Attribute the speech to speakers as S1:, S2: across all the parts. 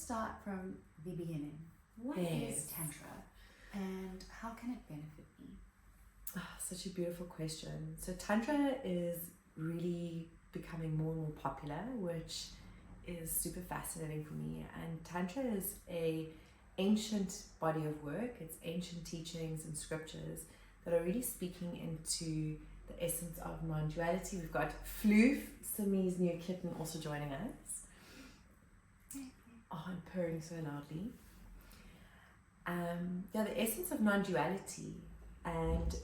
S1: start from the beginning. What
S2: Yes.
S1: is Tantra and how can it benefit me?
S2: Such a beautiful question. So Tantra is really becoming more and more popular, which is super fascinating for me. And Tantra is a ancient body of work. It's ancient teachings and scriptures that are really speaking into the essence of non-duality. We've got Floof, Simi's new kitten, also joining us. Oh, and purring so loudly. The essence of non-duality and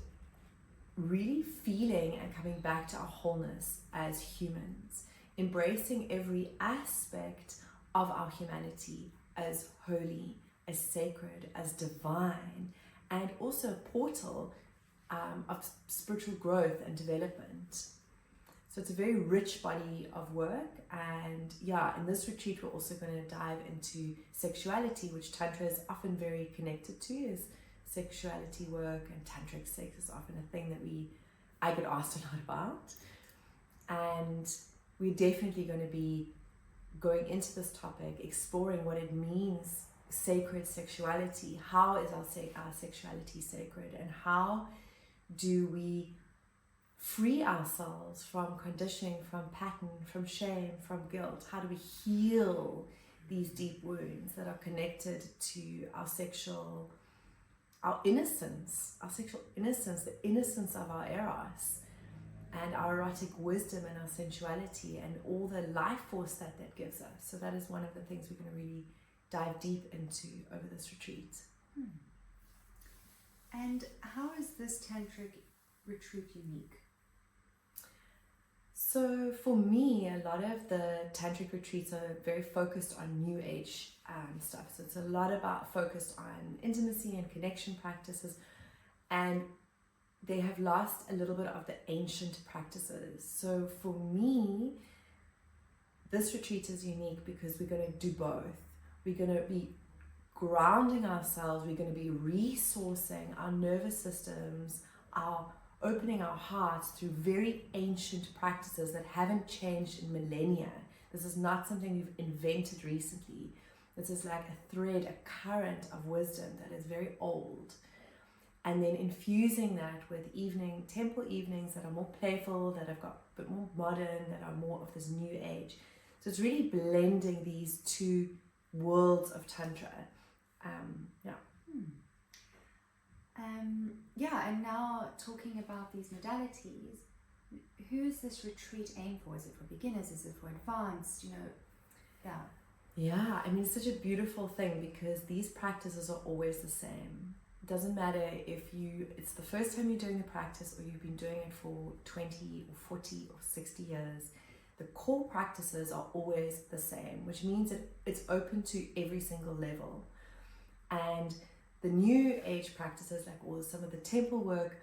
S2: really feeling and coming back to our wholeness as humans, embracing every aspect of our humanity as holy, as sacred, as divine, and also a portal of spiritual growth and development. So it's a very rich body of work, and in this retreat we're also going to dive into sexuality, which Tantra is often very connected to, is sexuality work, and tantric sex is often a thing that I get asked a lot about. And we're definitely going to be going into this topic, exploring what it means, sacred sexuality. How is our sexuality sacred, and how do we free ourselves from conditioning, from pattern, from shame, from guilt? How do we heal these deep wounds that are connected to our sexual innocence, the innocence of our eros, and our erotic wisdom and our sensuality, and all the life force that gives us. So that is one of the things we're going to really dive deep into over this retreat.
S1: And how is this Tantric retreat unique?
S2: So for me, a lot of the Tantric retreats are very focused on New Age stuff. So it's a lot about focused on intimacy and connection practices, and they have lost a little bit of the ancient practices. So for me, this retreat is unique because we're going to do both. We're going to be grounding ourselves, we're going to be resourcing our nervous systems, opening our hearts through very ancient practices that haven't changed in millennia. This is not something we've invented recently. This is like a thread, a current of wisdom that is very old. And then infusing that with temple evenings that are more playful, that have got a bit more modern, that are more of this new age. So it's really blending these two worlds of Tantra.
S1: And now talking about these modalities, who is this retreat aimed for? Is it for beginners? Is it for advanced?
S2: I mean, it's such a beautiful thing because these practices are always the same. It doesn't matter if it's the first time you're doing the practice or you've been doing it for 20 or 40 or 60 years. The core practices are always the same, which means that it's open to every single level. And the new age practices, like some of the temple work,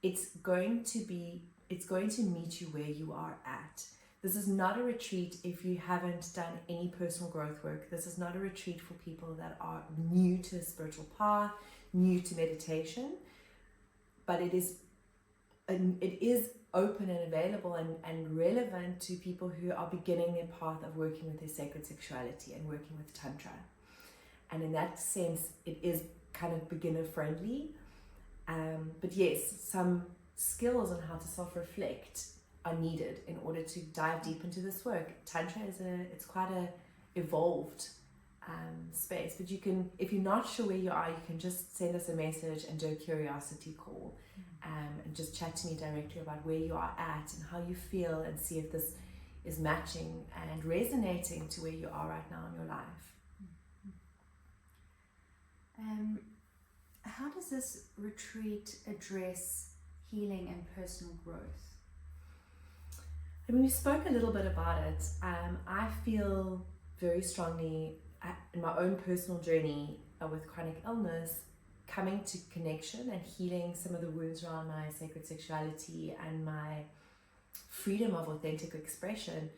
S2: it's going to meet you where you are at. This is not a retreat if you haven't done any personal growth work. This is not a retreat for people that are new to the spiritual path, new to meditation, but it is open and available and relevant to people who are beginning their path of working with their sacred sexuality and working with Tantra. And in that sense, it is kind of beginner friendly. But yes, some skills on how to self-reflect are needed in order to dive deep into this work. Tantra it's quite a evolved space, but you can, if you're not sure where you are, you can just send us a message and do a curiosity call, and just chat to me directly about where you are at and how you feel, and see if this is matching and resonating to where you are right now in your life.
S1: How does this retreat address healing and personal growth?
S2: I mean, we spoke a little bit about it. I feel very strongly in my own personal journey with chronic illness, coming to connection and healing some of the wounds around my sacred sexuality and my freedom of authentic expression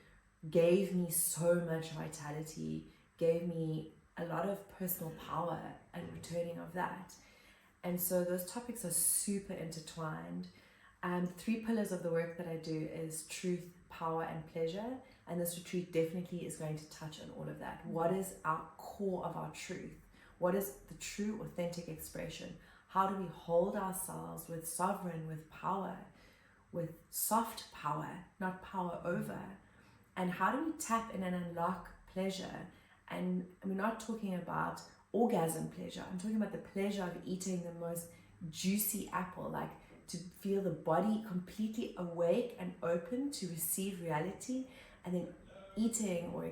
S2: gave me so much vitality, gave me a lot of personal power and returning of that. And so those topics are super intertwined. 3 pillars of the work that I do is truth, power, and pleasure. And this retreat definitely is going to touch on all of that. What is our core of our truth? What is the true, authentic expression? How do we hold ourselves with sovereign, with power, with soft power, not power over? And how do we tap in and unlock pleasure? And we're not talking about orgasm pleasure. I'm talking about the pleasure of eating the most juicy apple, like to feel the body completely awake and open to receive reality, and then eating or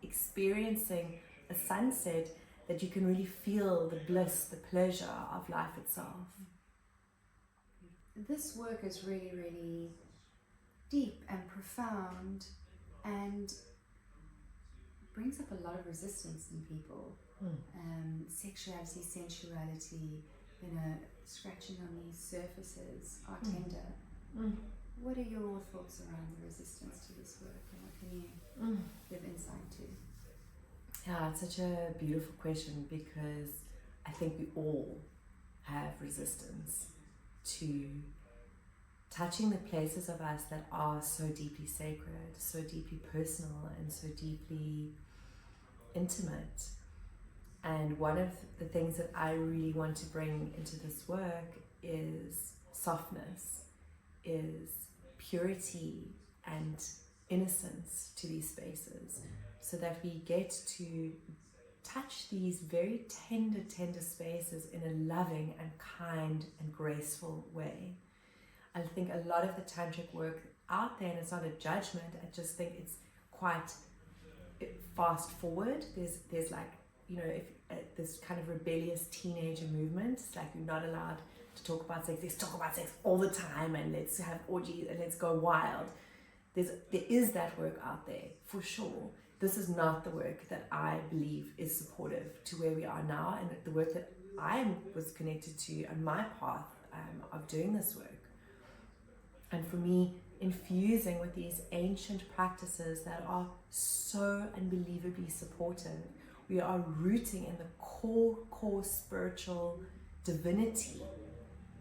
S2: experiencing a sunset that you can really feel the bliss, the pleasure of life itself.
S1: This work is really, really deep and profound, and brings up a lot of resistance in people. Sexuality, sensuality, scratching on these surfaces are tender. What are your thoughts around the resistance to this work, and what can you give insight to?
S2: Yeah, it's such a beautiful question, because I think we all have resistance to touching the places of us that are so deeply sacred, so deeply personal, and so deeply intimate. And one of the things that I really want to bring into this work is softness, is purity and innocence to these spaces, so that we get to touch these very tender spaces in a loving and kind and graceful way. I think a lot of the tantric work out there, and it's not a judgment, I just think it's quite fast forward. There's like, if this kind of rebellious teenager movement, it's like you're not allowed to talk about sex. Let's talk about sex all the time, and let's have orgies, and let's go wild. There is that work out there for sure. This is not the work that I believe is supportive to where we are now, and the work that I was connected to on my path of doing this work. And for me, infusing with these ancient practices that are so unbelievably supportive, we are rooting in the core spiritual divinity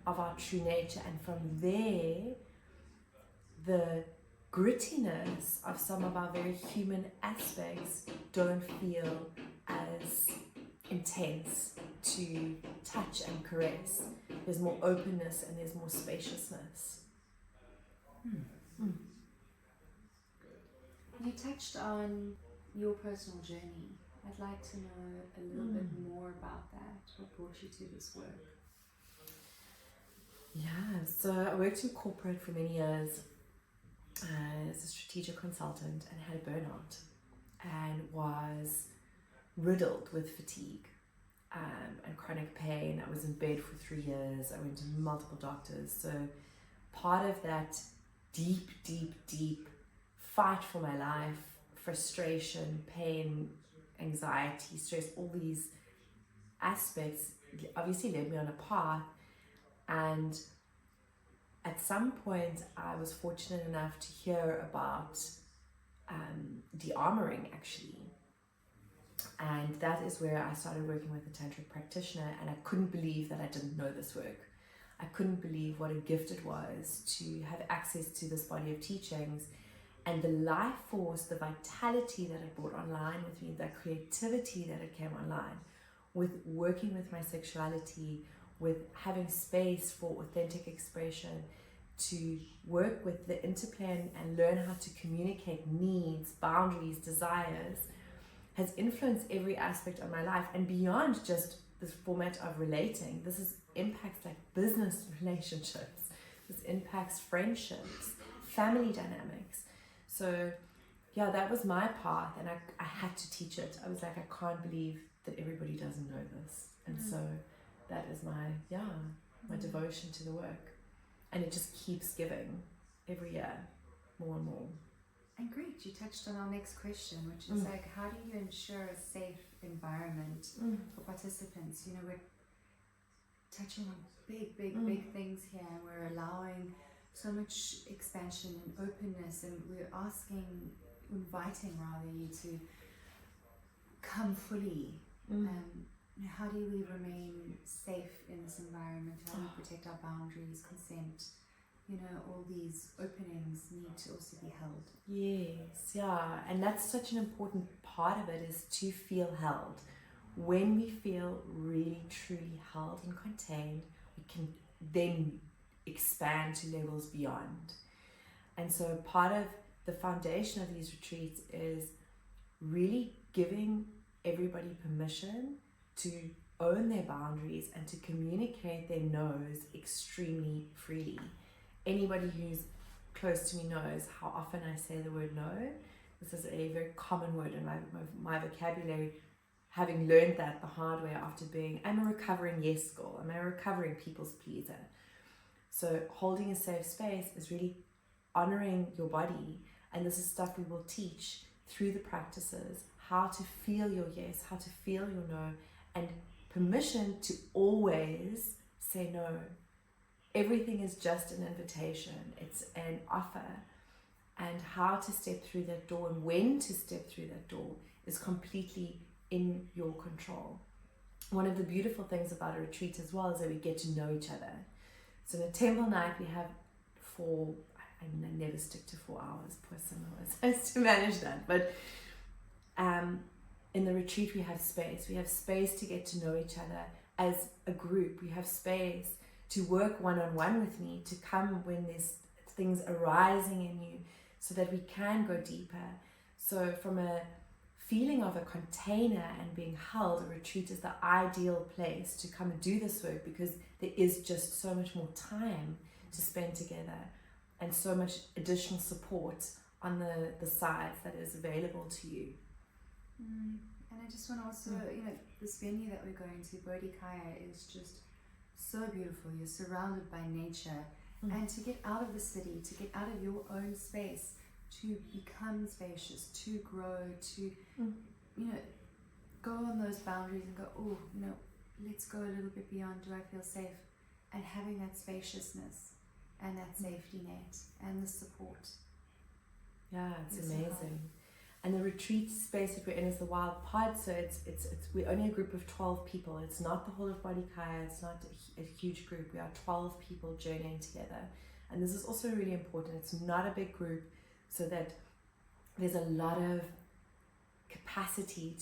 S2: of our true nature, and from there, the grittiness of some of our very human aspects don't feel as intense to touch and caress. There's more openness and there's more spaciousness.
S1: You touched on your personal journey. I'd like to know a little bit more about that. What brought you to this work?
S2: Yeah, so I worked in corporate for many years as a strategic consultant, and had a burnout and was riddled with fatigue and chronic pain. I was in bed for 3 years. I went to multiple doctors. So part of that deep fight for my life, frustration, pain, anxiety, stress, all these aspects obviously led me on a path. And at some point I was fortunate enough to hear about de-armoring, actually. And that is where I started working with a tantric practitioner, and I couldn't believe that I didn't know this work. I couldn't believe what a gift it was to have access to this body of teachings, and the life force, the vitality that it brought online with me, the creativity that it came online with working with my sexuality, with having space for authentic expression, to work with the interplay and learn how to communicate needs, boundaries, desires, has influenced every aspect of my life. And beyond just this format of relating, this impacts like business relationships, this impacts friendships, family dynamics. So yeah, that was my path, and I had to teach it. I was like, I can't believe that everybody doesn't know this. And so that is my devotion to the work. And it just keeps giving every year, more and more.
S1: And great, you touched on our next question, which is like, how do you ensure a safe environment for participants? We're touching on big things here, and we're allowing so much expansion and openness, and we're inviting you to come fully. How do we remain safe in this environment? How do we protect our boundaries, consent, all these openings need to also be held.
S2: Yes, yeah, and that's such an important part of it, is to feel held. When we feel really truly held and contained, we can then expand to levels beyond. And so part of the foundation of these retreats is really giving everybody permission to own their boundaries and to communicate their no's extremely freely. Anybody who's close to me knows how often I say the word no. This is a very common word in my vocabulary, having learned that the hard way after I'm a recovering yes girl, I'm a recovering people's pleaser. So holding a safe space is really honoring your body, and this is stuff we will teach through the practices, how to feel your yes, how to feel your no, and permission to always say no. Everything is just an invitation, it's an offer, and how to step through that door and when to step through that door is completely in your control. One of the beautiful things about a retreat as well is that we get to know each other. So in a temple night we have I never stick to 4 hours, poor Simone has to manage that, but in the retreat we have space to get to know each other as a group. We have space to work one-on-one with me, to come when there's things arising in you so that we can go deeper. So from a feeling of a container and being held, a retreat is the ideal place to come and do this work, because there is just so much more time to spend together and so much additional support on the sides that is available to you.
S1: And I just want to also, this venue that we're going to, Bodhikaya, is just so beautiful. You're surrounded by nature, and to get out of the city, to get out of your own space, to become spacious, to grow, to go on those boundaries and go, let's go a little bit beyond. Do I feel safe? And having that spaciousness and that safety net and the support.
S2: Yeah, it's amazing. And the retreat space that we're in is the Wild Pod, so it's we're only a group of 12 people. It's not the whole of Bodhikaya, it's not a huge group. We are 12 people journeying together. And this is also really important. It's not a big group, so that there's a lot of capacity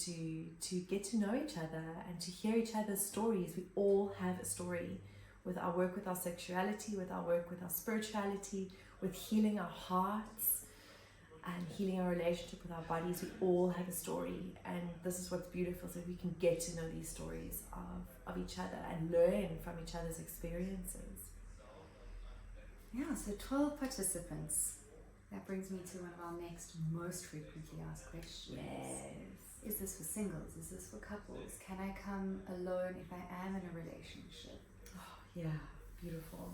S2: to get to know each other and to hear each other's stories. We all have a story, with our work with our sexuality, with our work with our spirituality, with healing our hearts and healing our relationship with our bodies. We all have a story, and this is what's beautiful, so we can get to know these stories of each other and learn from each other's experiences.
S1: Yeah, so 12 participants. That brings me to one of our next most frequently asked questions.
S2: Yes.
S1: Is this for singles? Is this for couples? Can I come alone if I am in a relationship?
S2: Oh, yeah, beautiful.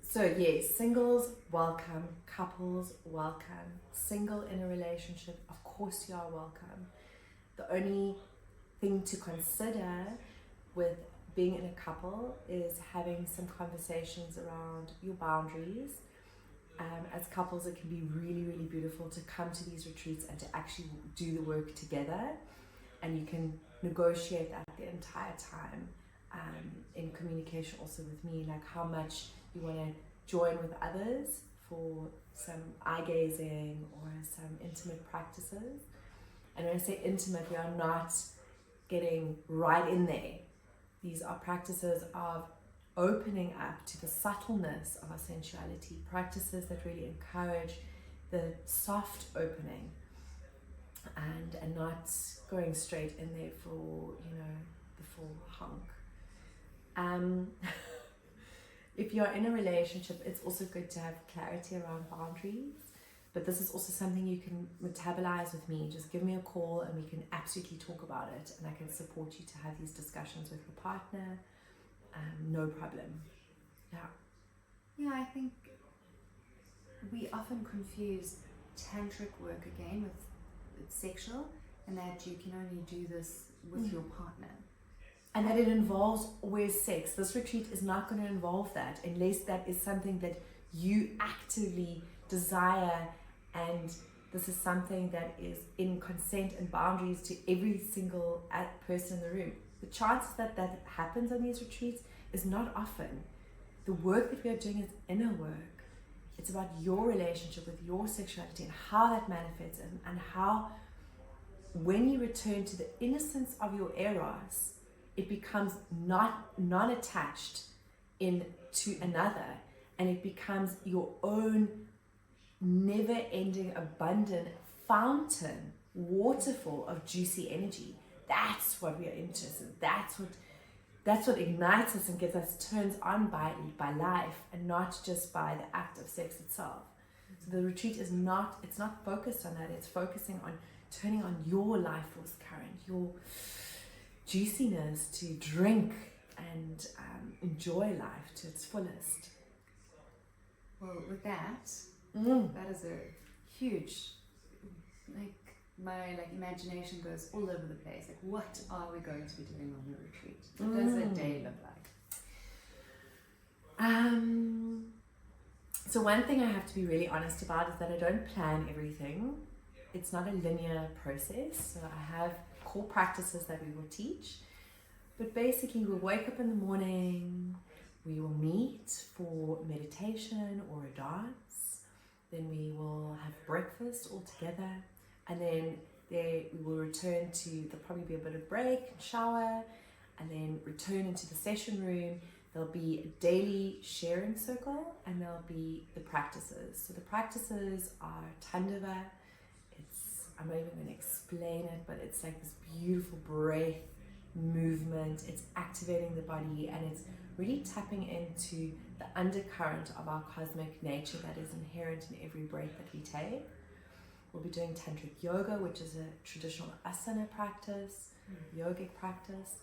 S2: So yes, singles, welcome. Couples, welcome. Single in a relationship, of course you are welcome. The only thing to consider with being in a couple is having some conversations around your boundaries. As couples, it can be really, really beautiful to come to these retreats and to actually do the work together, and you can negotiate that the entire time. In communication also with me, like how much you want to join with others for some eye gazing or some intimate practices. And when I say intimate, we are not getting right in there. These are practices of opening up to the subtleness of our sensuality, practices that really encourage the soft opening and not going straight in there for the full hunk. If you're in a relationship, it's also good to have clarity around boundaries, but this is also something you can metabolize with me. Just give me a call and we can absolutely talk about it, and I can support you to have these discussions with your partner. No problem.
S1: Yeah, I think we often confuse tantric work again with sexual, and that you can only do this with your partner.
S2: And that it involves always sex. This retreat is not going to involve that unless that is something that you actively desire, and this is something that is in consent and boundaries to every single person in the room. The chances that happens on these retreats is not often. the work that we are doing is inner work. It's about your relationship with your sexuality and how that manifests, and how when you return to the innocence of your eros, it becomes not non-attached into another, and it becomes your own never-ending, abundant fountain, waterfall of juicy energy. That's what we are interested in. That's what ignites us and gets us turned on by life, and not just by the act of sex itself. So the retreat is not focused on that. It's focusing on turning on your life force current, your juiciness to drink and enjoy life to its fullest.
S1: Well, with that, that is a huge, my imagination goes all over the place. Like, what are we going to be doing on the retreat? What does a day look like?
S2: So one thing I have to be really honest about is that I don't plan everything. It's not a linear process. So I have core practices that we will teach, but basically we'll wake up in the morning, we will meet for meditation or a dance, then we will have breakfast all together, and then we will return to, there'll probably be a bit of break, shower, and then return into the session room. There'll be a daily sharing circle, and there'll be the practices. So the practices are Tantra. I'm not even going to explain it, but it's like this beautiful breath movement. It's activating the body, and it's really tapping into the undercurrent of our cosmic nature that is inherent in every breath that we take. We'll be doing Tantric yoga, which is a traditional asana practice, yogic practice.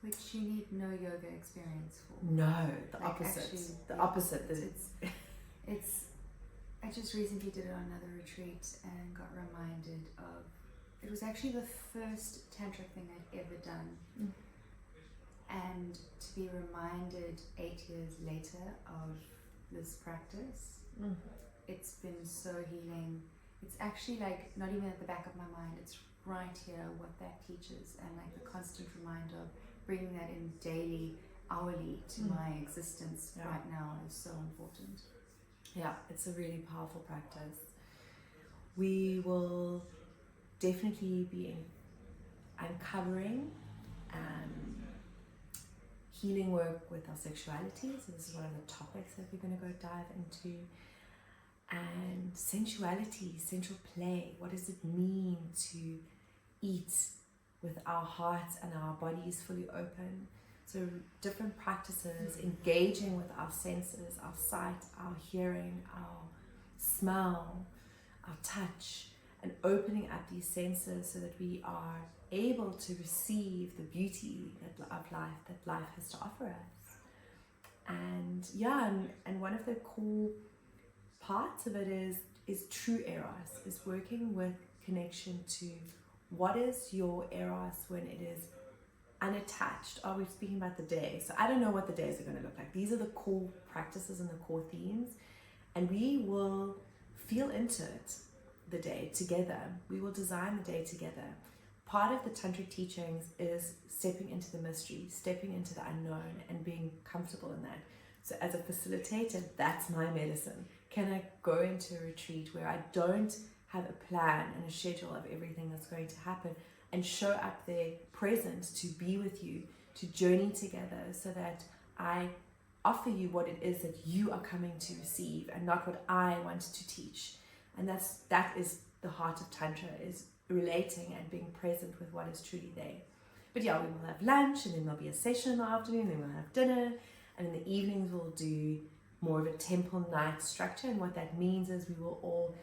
S1: Which you need no yoga experience for.
S2: No, the opposite. The opposite.
S1: It's. I just recently did it on another retreat and got reminded of. It was actually the first tantric thing I'd ever done, and to be reminded 8 years later of this practice, it's been so healing. It's actually like not even at the back of my mind. It's right here what that teaches, and like the constant reminder of bringing that in daily, hourly to my existence right now is so important.
S2: Yeah, it's a really powerful practice. We will definitely be uncovering healing work with our sexuality. So this is one of the topics that we're going to go dive into. And sensuality, sensual play. What does it mean to eat with our hearts and our bodies fully open? So different practices, engaging with our senses, our sight, our hearing, our smell, our touch, and opening up these senses so that we are able to receive the beauty of life that life has to offer us. And and one of the cool parts of it is true eros, is working with connection to what is your eros when it is unattached. Are we speaking about the day? So I don't know what the days are going to look like. These are the core practices and the core themes, and we will feel into it the day together. We will design the day together. Part of the tantric teachings is stepping into the mystery, stepping into the unknown, and being comfortable in that. So as a facilitator, that's my medicine. Can I go into a retreat where I don't have a plan and a schedule of everything that's going to happen, and show up there present to be with you, to journey together, so that I offer you what it is that you are coming to receive and not what I want to teach. And that is the heart of Tantra, is relating and being present with what is truly there. But yeah, we will have lunch, and then there'll be a session in the afternoon, then we'll have dinner, and in the evenings we'll do more of a temple night structure. And what that means is we will all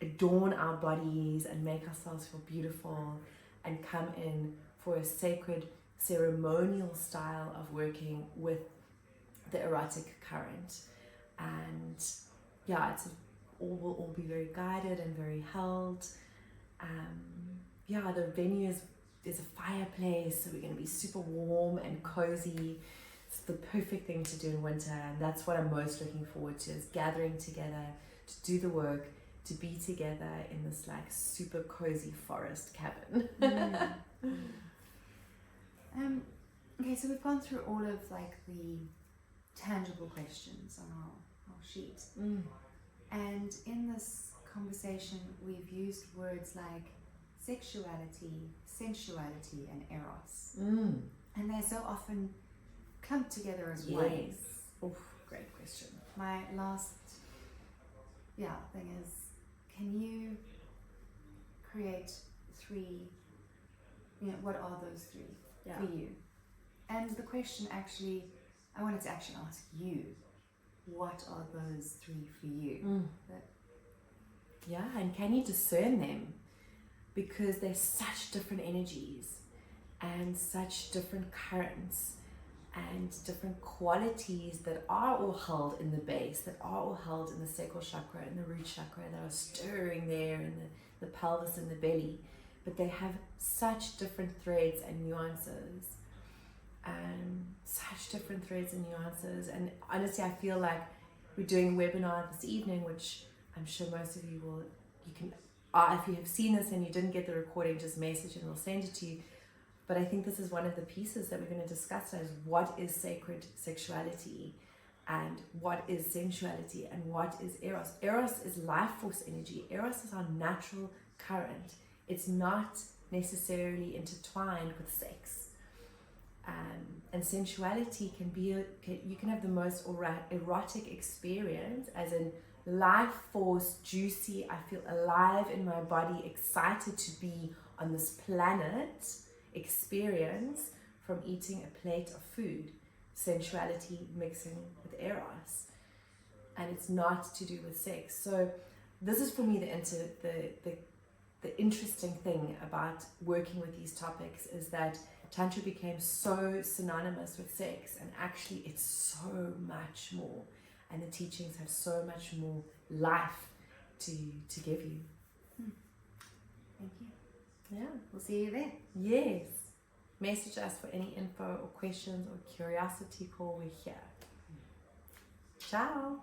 S2: adorn our bodies and make ourselves feel beautiful, and come in for a sacred ceremonial style of working with the erotic current. And yeah, will all be very guided and very held. The venue there's a fireplace, so we're going to be super warm and cozy. It's the perfect thing to do in winter, and that's what I'm most looking forward to, is gathering together to do the work, to be together in this like super cozy forest cabin.
S1: Okay, so we've gone through all of like the tangible questions on our sheet. And in this conversation, we've used words like sexuality, sensuality, and eros. And they so often come together as one.
S2: Yes. Oof, great question.
S1: My last thing is, can you create three, what are those three for you? And the question actually, I wanted to actually ask you, what are those three for you?
S2: Yeah, and can you discern them? Because they're such different energies and such different currents and different qualities that are all held in the base, that are all held in the sacral chakra and the root chakra, that are stirring there in the pelvis and the belly. But they have such different threads and nuances. And honestly, I feel like we're doing a webinar this evening, which I'm sure most of you will, if you have seen this and you didn't get the recording, just message and we'll send it to you. But I think this is one of the pieces that we're going to discuss, is what is sacred sexuality and what is sensuality and what is eros. Eros is life force energy. Eros is our natural current. It's not necessarily intertwined with sex. And sensuality can be, you can have the most erotic experience, as in life force, juicy, I feel alive in my body, excited to be on this planet experience from eating a plate of food. Sensuality mixing with eros. And it's not to do with sex. So this is for me the interesting thing about working with these topics, is that Tantra became so synonymous with sex, and actually it's so much more, and the teachings have so much more life to give you.
S1: Thank you.
S2: Yeah.
S1: We'll see you there.
S2: Yes. Message us for any info or questions or curiosity call. We're here. Ciao.